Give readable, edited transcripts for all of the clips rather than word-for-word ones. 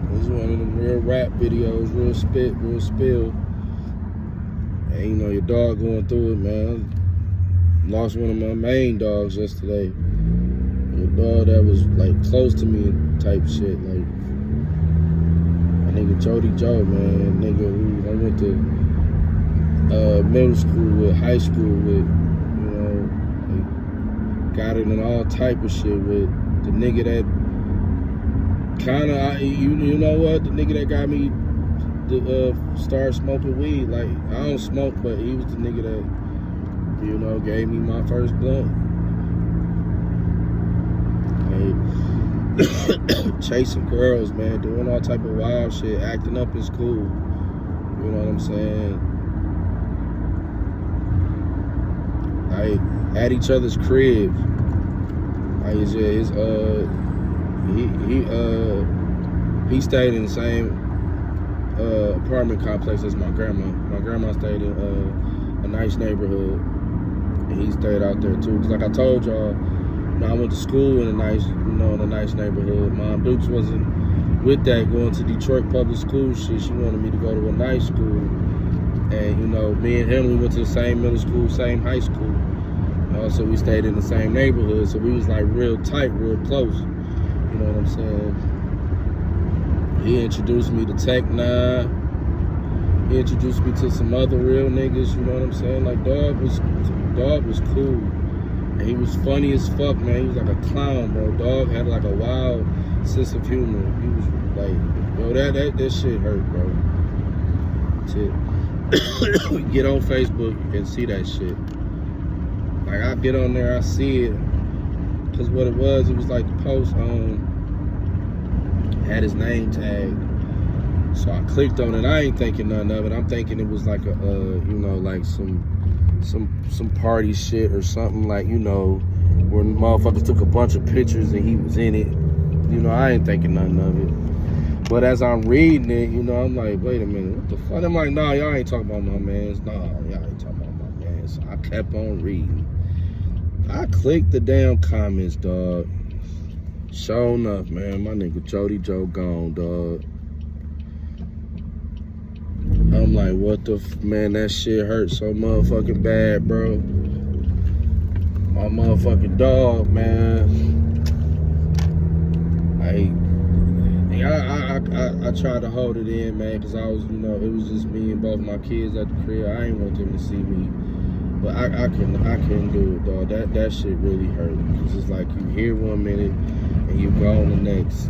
This is one of them real rap videos, real spit, real spill. And you know, your dog going through it, man. Lost one of my main dogs yesterday. A dog that was like close to me type shit. Like, my nigga Jody Joe, man. Nigga who I went to middle school with, high school with, you know, like, got it in all type of shit with. The nigga that kinda, you know what? The nigga that got me to start smoking weed. Like, I don't smoke, but he was the nigga that, you know, gave me my first blunt. Like, chasing girls, man, doing all type of wild shit, acting up in school. You know what I'm saying? Like, at each other's cribs. Like, he stayed in the same apartment complex as my grandma. My grandma stayed in a nice neighborhood, and he stayed out there too. Cause like I told y'all, you know, I went to school in a nice, neighborhood. Mom Dukes wasn't with that, going to Detroit public school shit. She wanted me to go to a nice school, and you know, me and him, we went to the same middle school, same high school. Also, we stayed in the same neighborhood, so we was like real tight, real close. You know what I'm saying? He introduced me to Tech Nine. He introduced me to some other real niggas. You know what I'm saying? Like, dog was cool, and he was funny as fuck, man. He was like a clown, bro. Dog had like a wild sense of humor. He was like, yo, that shit hurt, bro. Shit. Get on Facebook and see that shit. Like, I get on there, I see it, cause what it was like the post had his name tagged. So I clicked on it. I ain't thinking nothing of it. I'm thinking it was like a, you know, like some party shit or something, like, you know, where motherfuckers took a bunch of pictures and he was in it. You know, I ain't thinking nothing of it. But as I'm reading it, you know, I'm like, wait a minute, what the fuck? I'm like, nah, y'all ain't talking about my mans. Nah, y'all ain't talking about my mans. So I kept on reading. I clicked the damn comments, dog. Sure enough, man, my nigga Jody Joe gone, dog. I'm like, what the man, that shit hurt so motherfucking bad, bro. My motherfucking dog, man. I tried to hold it in, man, because I was, you know, it was just me and both my kids at the crib. I ain't want them to see me. But I couldn't do it, dog. That shit really hurt. Cause it's like you here one minute and you gone the next.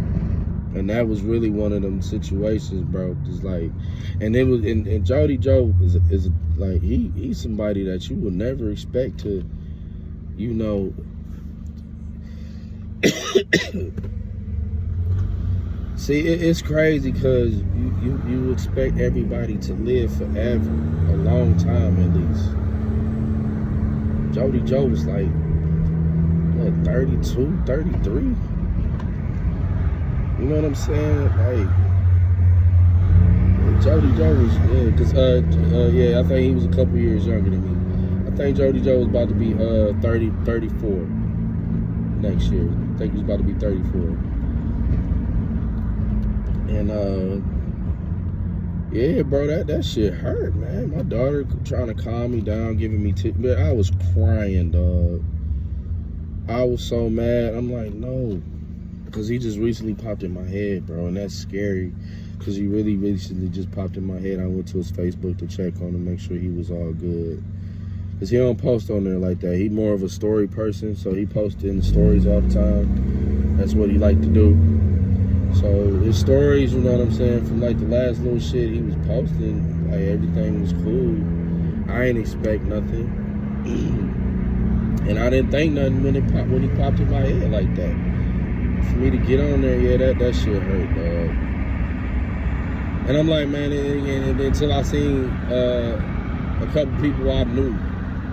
And that was really one of them situations, bro. Just like, and it was, and Jody Joe is like, he's somebody that you would never expect to, you know. See, it's crazy because you expect everybody to live forever, a long time at least. Jody Joe was like, what, 32, 33? You know what I'm saying? Like, Jody Joe was, yeah, cause, yeah, I think he was a couple years younger than me. I think Jody Joe was about to be 34 next year. I think he was about to be 34. And, yeah, bro, that shit hurt, man. My daughter trying to calm me down, giving me tips. Man, I was crying, dog. I was so mad. I'm like, no. Because he just recently popped in my head, bro, and that's scary. Because he really recently just popped in my head. I went to his Facebook to check on him, make sure he was all good. Because he don't post on there like that. He more of a story person, so he posts in the stories all the time. That's what he like to do. So his stories, you know what I'm saying, from like the last little shit he was posting, like everything was cool. I ain't expect nothing. And I didn't think nothing when he popped in my head like that. For me to get on there, yeah, that shit hurt, dog. And I'm like, man, and until I seen a couple people I knew,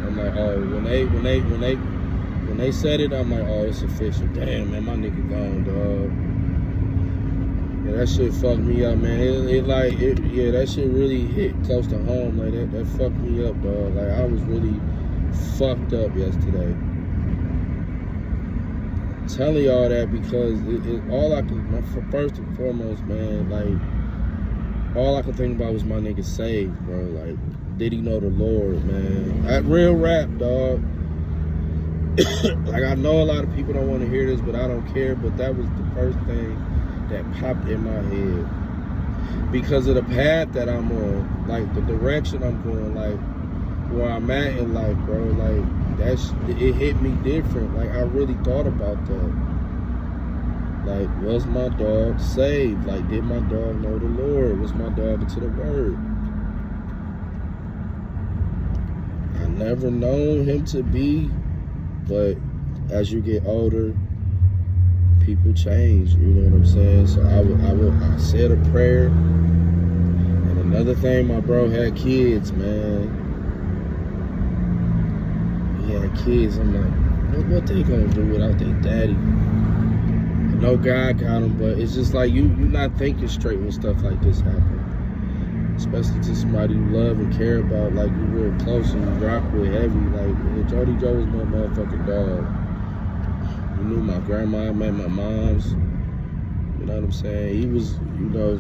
I'm like, oh, when they said it, I'm like, oh, it's official. Damn, man, my nigga gone, dog. Yeah, that shit fucked me up, man. Yeah, that shit really hit close to home. Like, that fucked me up, dog. Like, I was really fucked up yesterday. telling y'all that because all I could, first and foremost, man, like, all I could think about was my nigga saved, bro. Like, did he know the Lord, man? At real rap, dog. Like, I know a lot of people don't want to hear this, but I don't care. But that was the first thing that popped in my head because of the path that I'm on, like the direction I'm going, like where I'm at in life, bro. Like, it hit me different. Like, I really thought about that. Like, was my dog saved? Like, did my dog know the Lord? Was my dog into the Word? I never known him to be, but as you get older, people change. You know what I'm saying? So I said a prayer. And another thing, my bro had kids, man. He had kids. I'm like, what they gonna do without their daddy? No God got him, but it's just like you're not thinking straight when stuff like this happen. Especially to somebody you love and care about, like you real close and you rock with heavy. Like, Jody Joe was my motherfucking dog. You knew my grandma, I met my moms. You know what I'm saying? He was, you know,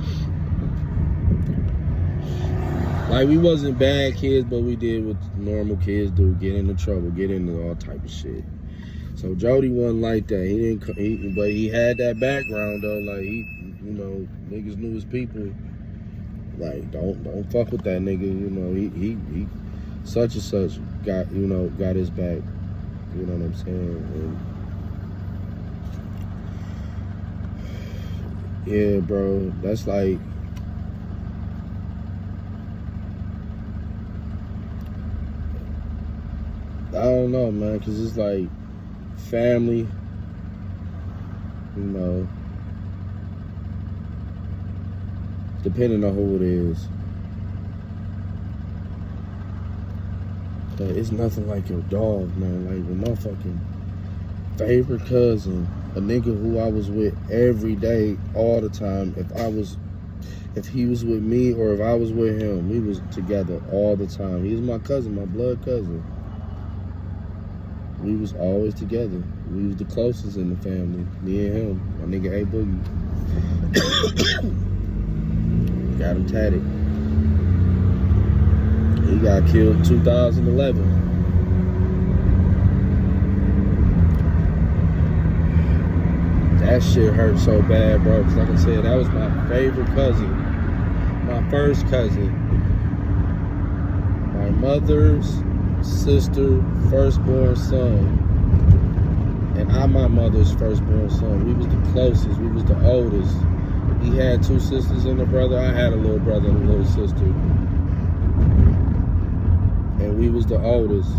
like, we wasn't bad kids, but we did what normal kids do: get into trouble, get into all type of shit. So Jody wasn't like that. But he had that background though. Like, he, you know, niggas knew his people. Like, don't fuck with that nigga. You know, he such and such got his back. You know what I'm saying? And yeah, bro, that's like, I don't know, man, cause it's like family, you know, depending on who it is. But it's nothing like your dog, man. Like, with my fucking favorite cousin, a nigga who I was with every day, all the time. If he was with me or if I was with him, we was together all the time. He was my cousin, my blood cousin. We was always together. We was the closest in the family, me and him. My nigga A Boogie. Got him tatted. He got killed in 2011. That shit hurt so bad, bro. Cause like I said, that was my favorite cousin. My first cousin. My mother's sister, firstborn son. And I'm my mother's firstborn son. We was the closest. We was the oldest. He had two sisters and a brother. I had a little brother and a little sister. And we was the oldest.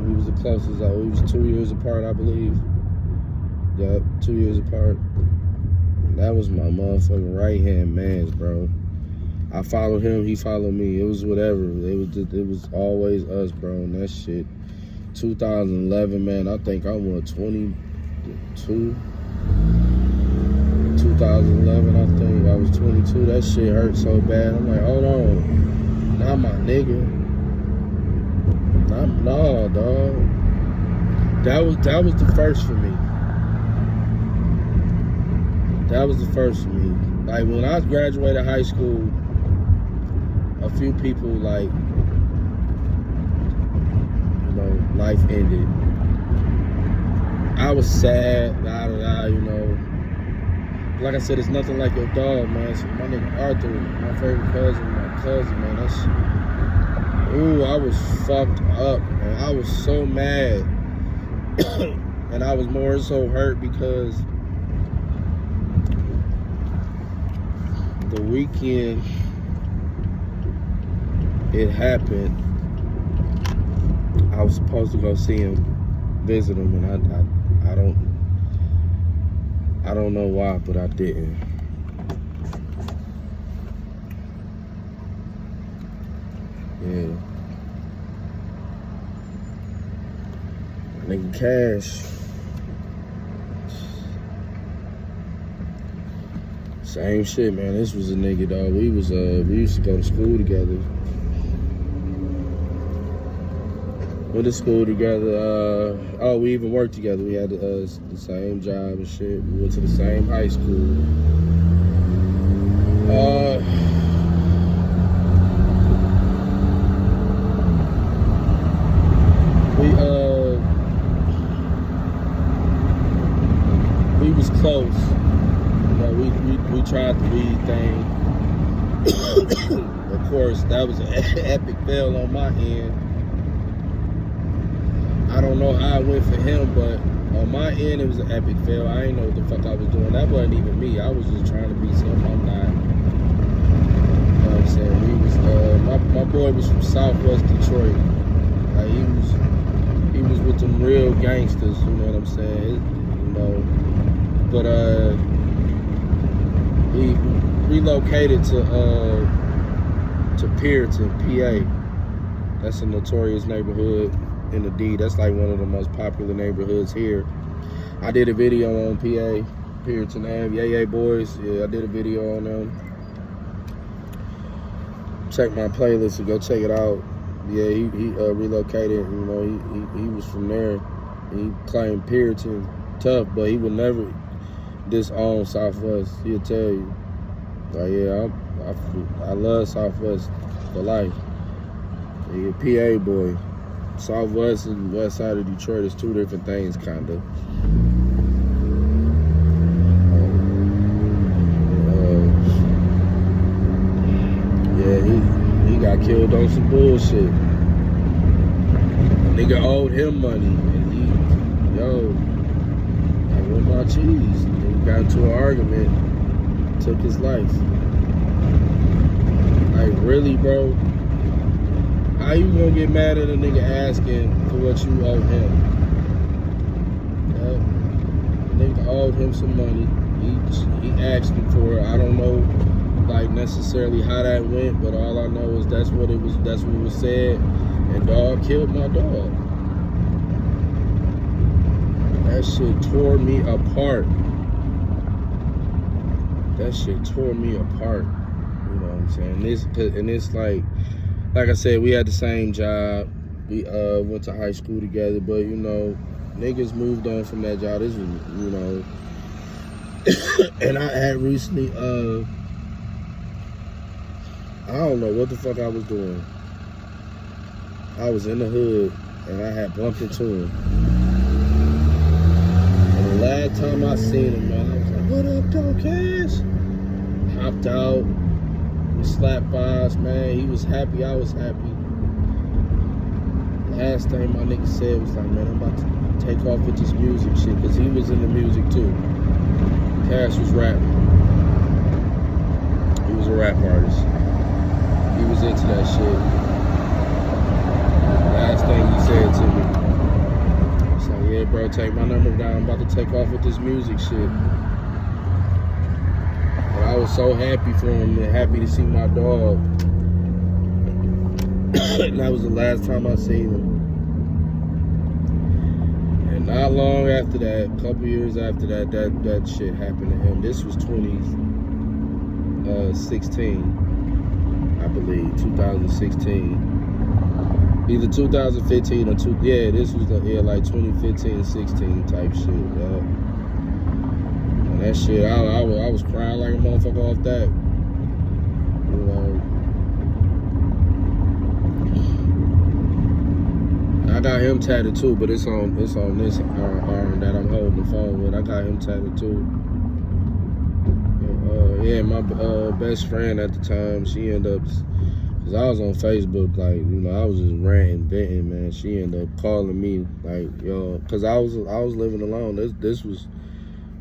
We was the closest. We was 2 years apart, I believe. Yep, 2 years apart. And that was my motherfucking right-hand man's, bro. I followed him, he followed me. It was whatever. It was always us, bro. And that shit, 2011, man, I think I was 22. 2011, I think I was 22. That shit hurt so bad. I'm like, hold on, not my nigga. No, dog. That was the first for me. That was the first for me. Like, when I graduated high school, a few people, like, you know, life ended. I was sad, you know. Like I said, it's nothing like your dog, man. So my nigga Arthur, my favorite cousin, man, that's, ooh, I was fucked up, man. I was so mad. And I was more so hurt because the weekend it happened, I was supposed to go see him, visit him, and I don't know why, but I didn't. Yeah. Nigga Cash. Same shit, man. This was a nigga, dog. We used to go to school together. Went to school together. We even worked together. We had the same job and shit. We went to the same high school. We was close. You know, we tried the weed thing. Of course, that was an epic fail on my end. I don't know how it went for him, but on my end, it was an epic fail. I didn't know what the fuck I was doing. That wasn't even me. I was just trying to be something I'm not. You know what I'm saying? We was my boy was from Southwest Detroit. Like he was with them real gangsters. You know what I'm saying? You know, but he relocated to Puritan, PA. That's a notorious neighborhood in the D. That's like one of the most popular neighborhoods here. I did a video on PA, Puritan Ave, Yay Boys. Yeah, I did a video on them. Check my playlist and go check it out. Yeah, he relocated. You know, he was from there. He claimed Puritan tough, but he would never disown Southwest. He'll tell you. Like, yeah, I love Southwest for life. Yeah, PA boy. Southwest and west side of Detroit is two different things, kind of. Yeah, he got killed on some bullshit. A nigga owed him money, and I want my cheese. And he got into an argument, took his life. Like, really, bro? How you gonna get mad at a nigga asking for what you owe him? Yeah. The nigga owed him some money. He asked him for it. I don't know, like, necessarily how that went, but all I know is that's what was said. And dog killed my dog. That shit tore me apart. That shit tore me apart. You know what I'm saying? It's like I said, we had the same job. We went to high school together, but you know, niggas moved on from that job. This was, you know, and I had recently, I don't know what the fuck I was doing. I was in the hood and I had bumped into him. And the last time I seen him, man, I was like, "What up, dog, Cash?" Hopped out. We slapped bars, man. He was happy, I was happy. Last thing my nigga said was like, "Man, I'm about to take off with this music shit," because he was in the music too. Cash was rapping. He was a rap artist. He was into that shit. Last thing he said to me, he's like, "Yeah, bro, take my number down. I'm about to take off with this music shit." I was so happy for him and happy to see my dog. And that was the last time I seen him. And not long after that, a couple years after that, that shit happened to him. This was 2016, I believe, 2016. Either 2015 or this was like 2015, 16 type shit. That shit, I was crying like a motherfucker off that. You know. I got him tatted too, but it's on this arm that I'm holding the phone with. I got him tatted too. Yeah, my best friend at the time, she ended up, cause I was on Facebook, like, you know, I was just ranting, venting, man. She ended up calling me, like, yo, cause I was living alone. This was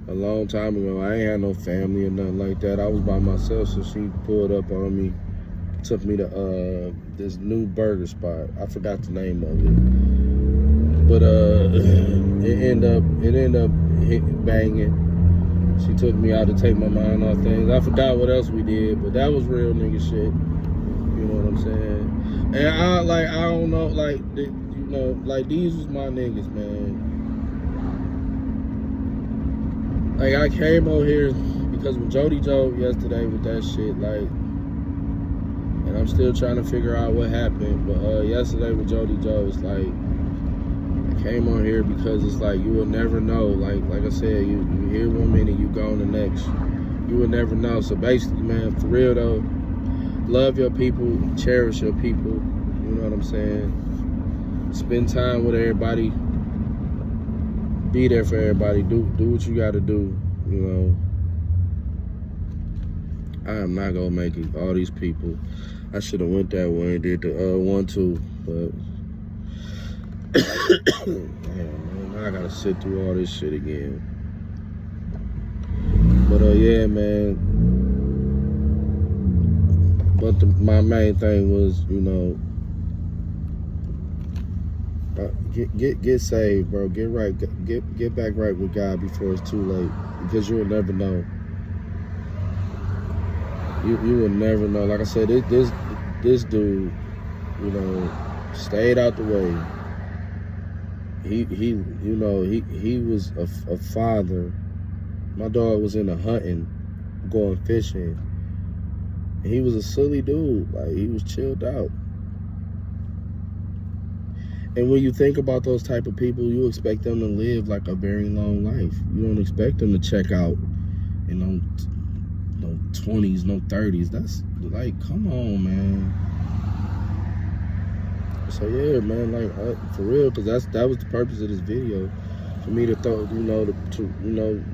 a long time ago. I ain't had no family or nothing like that. I was by myself, so she pulled up on me, took me to this new burger spot. I forgot the name of it, but it ended up banging. She took me out to take my mind off things. I forgot what else we did, but that was real nigga shit. You know what I'm saying? And I don't know, like, you know, like, these was my niggas, man. Like, I came over here because with Jody Joe yesterday with that shit, like, and I'm still trying to figure out what happened, but yesterday with Jody Joe, it's like, came on here because it's like you will never know. Like I said, you hear 1 minute, you go on the next. You will never know. So basically, man, for real though, love your people, cherish your people. You know what I'm saying? Spend time with everybody. Be there for everybody. Do what you gotta do. You know. I am not gonna make it. All these people. I should have went that way and did the 1-2, but damn, man, I gotta sit through all this shit again. But yeah, man. But my main thing was, you know, get saved, bro. Get right. Get back right with God before it's too late, because you will never know. You will never know. Like I said, this dude, you know, stayed out the way. He was a father. My dog was into hunting, going fishing. And he was a silly dude. Like, he was chilled out. And when you think about those type of people, you expect them to live like a very long life. You don't expect them to check out, you know, no 20s, no 30s. That's like, come on, man. So yeah, man, like for real, because that was the purpose of this video, for me to throw, you know, to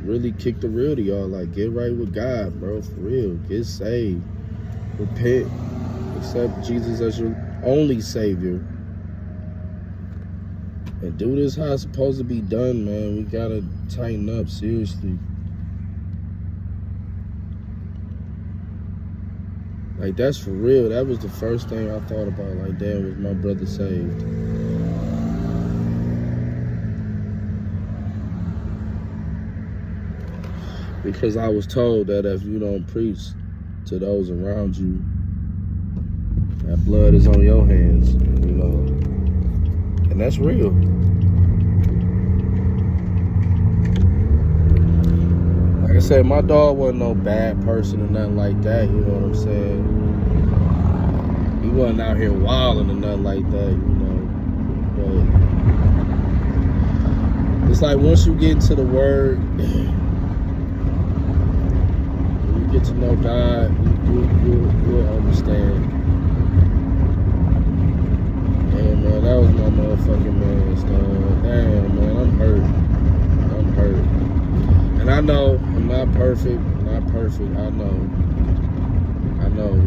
really kick the real to y'all. Like, get right with God, bro, for real. Get saved, repent, accept Jesus as your only Savior, and do this how it's supposed to be done, man. We gotta tighten up, seriously. Like, that's for real. That was the first thing I thought about. Like, damn, was my brother saved? Because I was told that if you don't preach to those around you, that blood is on your hands, you know. And that's real. Like I said, my dog wasn't no bad person or nothing like that, you know what I'm saying? He wasn't out here wilding or nothing like that, you know. But it's like, once you get into the word, when you get to know God, you'll understand. Damn, man, that was my motherfucking man, dog. Damn, man, I'm hurt. And I know I'm not perfect. I know.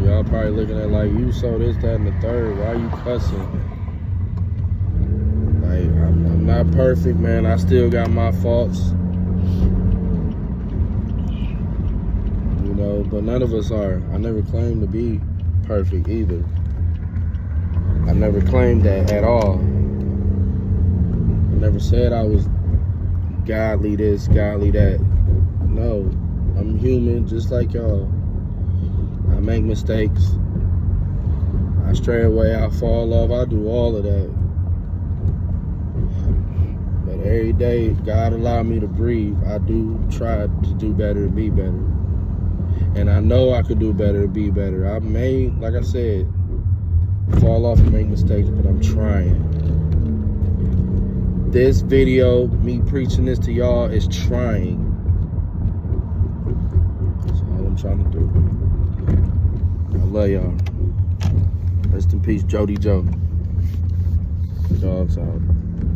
Y'all probably looking at like, you saw this, that, and the third. Why you cussing? Like, I'm not perfect, man. I still got my faults. You know, but none of us are. I never claimed to be perfect either. I never claimed that at all. I never said I was godly this, godly that. No, I'm human just like y'all. I make mistakes. I stray away, I fall off, I do all of that. But every day, God allowed me to breathe. I do try to do better and be better. And I know I could do better and be better. I may, like I said, fall off and make mistakes, but I'm trying. This video, me preaching this to y'all, is trying. That's all I'm trying to do. I love y'all. Rest in peace, Jody Joe. Dawgs out.